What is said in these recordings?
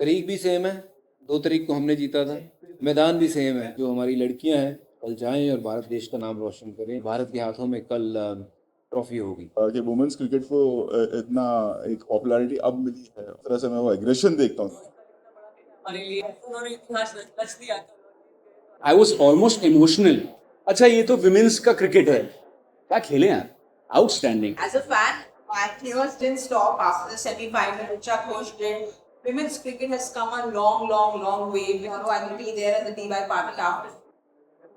तारीख भी सेम है, 2 तारीख को हमने जीता था। मैदान भी सेम है। जो हमारी लड़कियां हैं कल जाएं और भारत देश का नाम रोशन करें। भारत के हाथों में कल ट्रॉफी होगी। कि वुमेन्स क्रिकेट को इतना एक पॉपुलैरिटी अब मिली है, उस तरह से मैं वो एग्रेशन देखता हूँ। I was almost emotional. अच्छा, ये तो विमेन्स का क्रिकेट है, क्या खेले यार, outstanding. As a fan, my tears didn't stop after the semi-final. Richa Ghosh did. Women's cricket has come a long, long, long way. Tomorrow I will be there at the DY party after.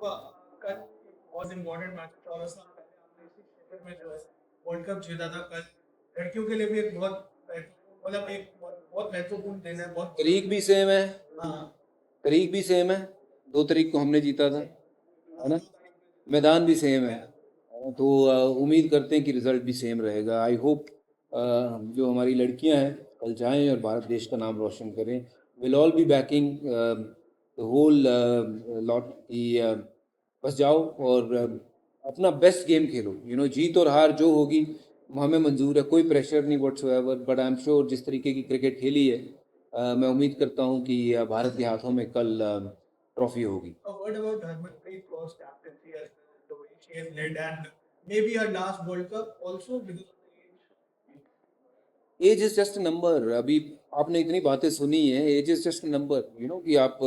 कल बहुत important match था और उससे पहले हमने इसी क्षेत्र में जो है वर्ल्ड कप जीता था। कल लड़कियों के लिए भी एक मतलब एक बहुत महत्वपूर्ण दिन है। बहुत तारीख भी सेम है। हाँ, तारीख भी सेम है, 2 तारीख को हमने जीता था, है ना। मैदान भी सेम है, तो उम्मीद करते हैं कि रिजल्ट भी सेम रहेगा। आई होप जो हमारी लड़कियां हैं कल जाएं और भारत देश का नाम रोशन करें। Will all be backing the whole lot की बस जाओ और अपना बेस्ट गेम खेलो। जीत और हार जो होगी हमें मंजूर है, कोई प्रेशर नहीं whatsoever. But I am sure जिस तरीके की क्रिकेट खेली है, मैं उम्मीद करता हूँ कि भारत के हाथों में कल ट्रॉफी होगी। a word about Harmanpreet Kaur's captaincy as well, the way she has led and maybe her last World Cup also because of the age. Age is just number. अभी आपने इतनी बातें सुनी है, एज इज जस्ट नंबर। कि आप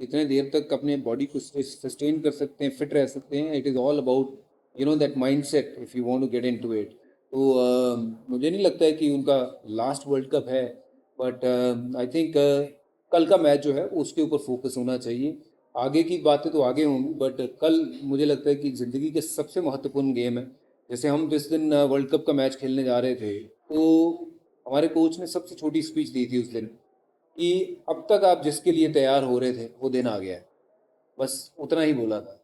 इतने देर तक अपने बॉडी को सस्टेन कर सकते हैं, फिट रह सकते हैं। It is all about that mindset if you want to get into it. तो मुझे नहीं लगता है कि उनका लास्ट वर्ल्ड कप है। बट आई थिंक कल का मैच जो है उसके ऊपर फोकस होना चाहिए। आगे की बातें तो आगे होंगी, बट कल मुझे लगता है कि ज़िंदगी के सबसे महत्वपूर्ण गेम है। जैसे हम जिस दिन वर्ल्ड कप का मैच खेलने जा रहे थे, तो हमारे कोच ने सबसे छोटी स्पीच दी थी उस दिन कि अब तक आप जिसके लिए तैयार हो रहे थे वो दिन आ गया है। बस उतना ही बोला था।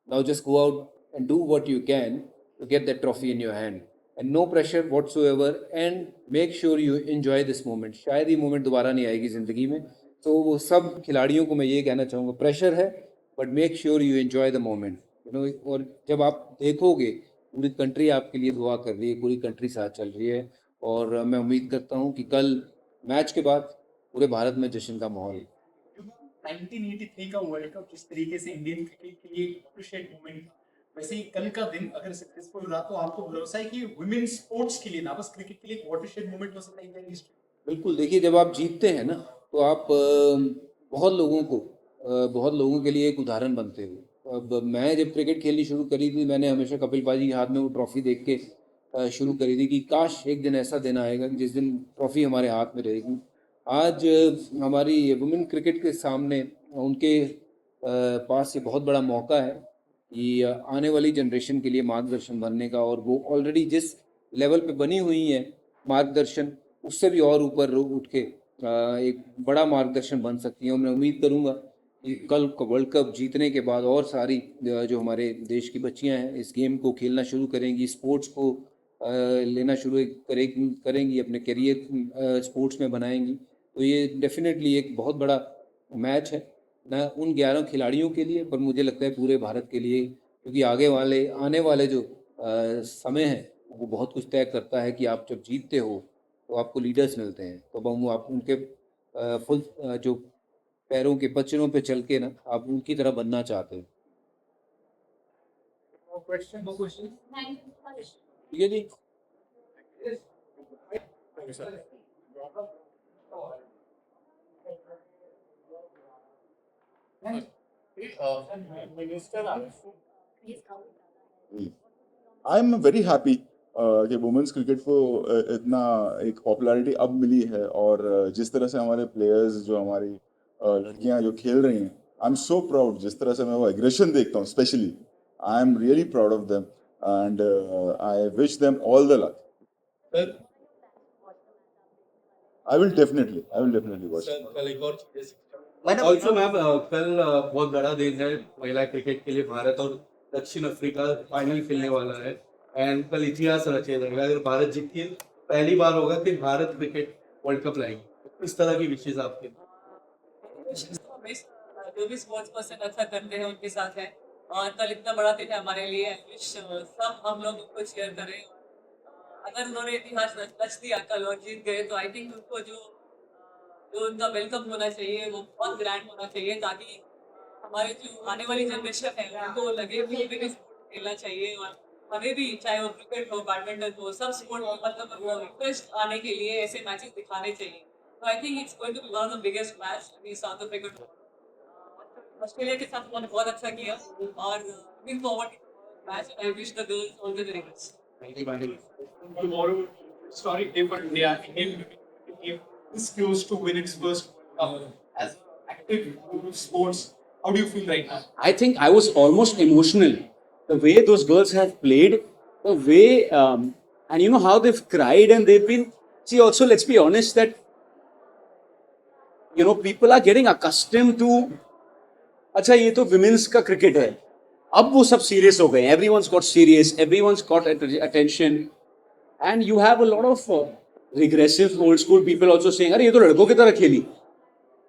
Now just go out and do what you can to get that trophy in your hand and no pressure whatsoever and make sure you enjoy this moment. शायद ये मोमेंट दोबारा नहीं आएगी ज़िंदगी में। तो वो सब खिलाड़ियों को मैं ये कहना चाहूँगा, प्रेशर है but make sure you enjoy the moment. और जब आप देखोगे पूरी कंट्री आपके लिए दुआ कर रही है, पूरी कंट्री साथ चल रही है। और मैं उम्मीद करता हूँ कि कल मैच के बाद पूरे भारत में जश्न का माहौल। 1983 का वर्ल्ड कप जिस तरीके से इंडियन क्रिकेट के लिए अप्रिशिएट मोमेंट था, वैसे ही कल का दिन अगर सक्सेसफुल रहा तो आपको भरोसा है कि वुमेन्स स्पोर्ट्स के लिए, ना बस क्रिकेट के लिए, एक वाटरशेड मोमेंट हो सकता है इंडियन हिस्ट्री। बिल्कुल। देखिए, जब आप जीतते हैं ना तो आप बहुत लोगों के लिए एक उदाहरण बनते हो। अब मैं जब क्रिकेट खेलनी शुरू करी थी, मैंने हमेशा कपिल पाजी के हाथ में वो ट्रॉफी देख के शुरू करी थी कि काश एक दिन ऐसा दिन आएगा कि जिस दिन ट्रॉफी हमारे हाथ में रहेगी। आज हमारी वुमेन क्रिकेट के सामने उनके पास ये बहुत बड़ा मौका है कि आने वाली जनरेशन के लिए मार्गदर्शन बनने का। और वो ऑलरेडी जिस लेवल पे बनी हुई हैं मार्गदर्शन, उससे भी और ऊपर उठ के एक बड़ा मार्गदर्शन बन सकती हैं। और मैं उम्मीद करूँगा कि कल वर्ल्ड कप जीतने के बाद और सारी जो हमारे देश की बच्चियां हैं इस गेम को खेलना शुरू करेंगी, स्पोर्ट्स को लेना शुरू करेंगी, अपने करियर स्पोर्ट्स में बनाएंगी। तो ये डेफिनेटली एक बहुत बड़ा मैच है, ना उन 11 खिलाड़ियों के लिए पर मुझे लगता है पूरे भारत के लिए। क्योंकि आने वाले जो समय है वो बहुत कुछ तय करता है कि आप जब जीतते हो तो आपको लीडर्स मिलते हैं। तो हम आप उनके फुल जो पैरों के बच्चों पे चल के ना आप उनकी तरह बनना चाहते हो। No question. ठीक है जी। Thank you, sir. I am very happy कि वुमेन्स क्रिकेट को इतना एक पॉपुलैरिटी अब मिली है, और जिस तरह से हमारे प्लेयर्स, जो हमारी लड़कियां जो खेल रही हैं, आई एम सो प्राउड। जिस तरह से मैं वो एग्रेशन देखता हूँ specially, I am really proud of them and I wish them all the luck. Sir I will definitely watch. कल एक और चीज ऑल्सो मैम, कल बहुत बड़ा दिन है महिला क्रिकेट के लिए। भारत और दक्षिण अफ्रीका फाइनल खेलने वाला है एंड कल इतिहास रचा जाएगा। अगर भारत जीतती है, पहली बार होगा कि भारत क्रिकेट वर्ल्ड कप लाएगी। इस तरह की विशेष आपके जो भी स्पोर्ट्स पर्सन अच्छा करते हैं उनके साथ है। और कल इतना बड़ा दिन है हमारे लिए। विश सब हम लोग उनको शेयर करें। अगर उन्होंने इतिहास रच दिया कल और जीत गए तो आई थिंक उनको जो जो उनका वेलकम होना चाहिए वो बहुत ग्रैंड होना चाहिए, ताकि हमारे जो आने वाली जनरेशन है उनको लगे कि हमें भी स्पोर्ट खेलना चाहिए, और हमें भी, चाहे वो क्रिकेट हो, बैडमिंटन हो, सब स्पोर्ट में मतलब वो इंटरेस्ट आने के लिए ऐसे मैचेस दिखाने चाहिए। तो I think it's going to be one of the biggest match in South Africa. Australia के साथ उन्होंने बहुत अच्छा किया, और looking forward match, I wish the girls all the very best. Thank you Pandey. Tomorrow, historic day for India. Indian team is close to win its first World Cup. As active in sports, how do you feel right now? I think I was almost emotional. The way those girls have played, the way, and you know how they've cried and they've been. See, also, let's be honest that, you know, people are getting accustomed to. अच्छा ये तो women's का cricket है, अब वो सब serious हो गए, everyone's got serious, everyone's got attention, and you have a lot of regressive old school people also saying अरे ये तो लड़कों की तरह खेली.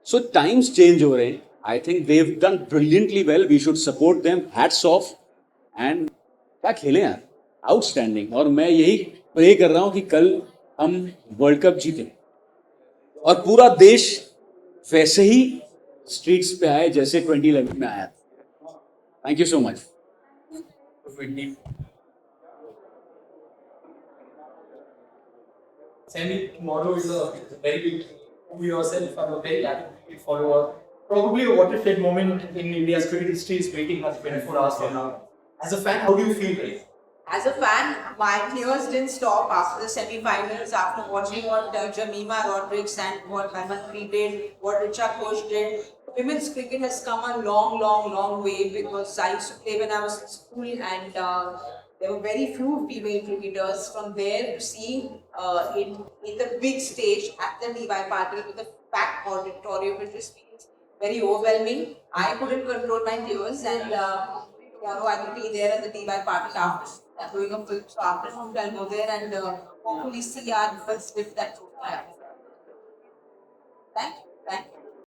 सो टाइम्स चेंज हो रहे हैं. I think they have done brilliantly well, we should support them, hats off. And क्या खेले यार, आउटस्टैंडिंग. और मैं यही प्रे कर रहा हूँ कि कल हम वर्ल्ड कप जीते और पूरा देश वैसे ही स्ट्रीट्स पे आए जैसे 2011 में आया. Thank you so much. Sammy, tomorrow is a very big for yourself. I'm a very active follower. Probably a watershed moment in India's cricket history is waiting us 24 hours from now. As a fan, how do you feel right? As a fan, my tears didn't stop after the semi-finals, after watching what Jemima Rodriguez and what Harmanpreet did, what Richa Ghosh did. Women's cricket has come a long, long, long way, because I used to play when I was in school, and there were very few female cricketers. From there to seeing in the big stage at the D.Y. Patil with a packed auditorium, it just feels very overwhelming. I couldn't control my tears, and tomorrow I will be there at the D.Y. Patil after doing a film. So after I'll go there and hopefully see our first lift that trophy.